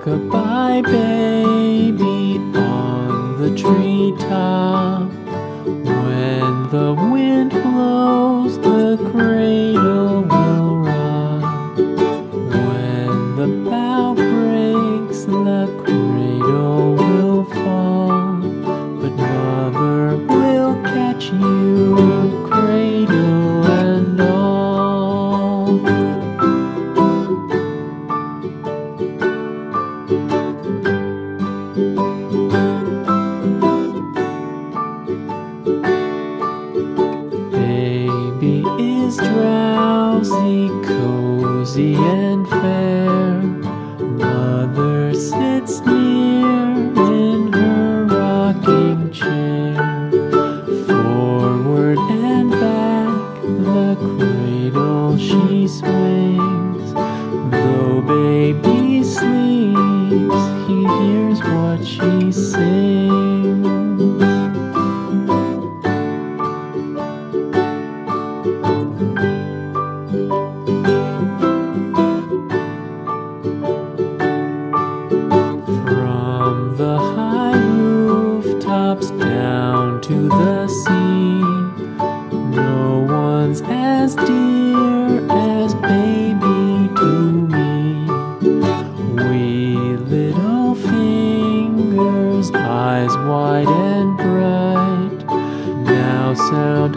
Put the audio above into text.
Goodbye, baby, on the treetop. When the wind blows, the cradle will rock. When the bough breaks, the cradle will fall. But mother will catch you, cradle and all. Baby is drowsy, cozy and fair. Mother sits near in her rocking chair. Forward and back, the cradle she swings. Though baby sleeps, he hears what she sings. From the high rooftops down to the sea, no one's as dear as baby to me. Wee little fingers, eyes wide and bright, now sound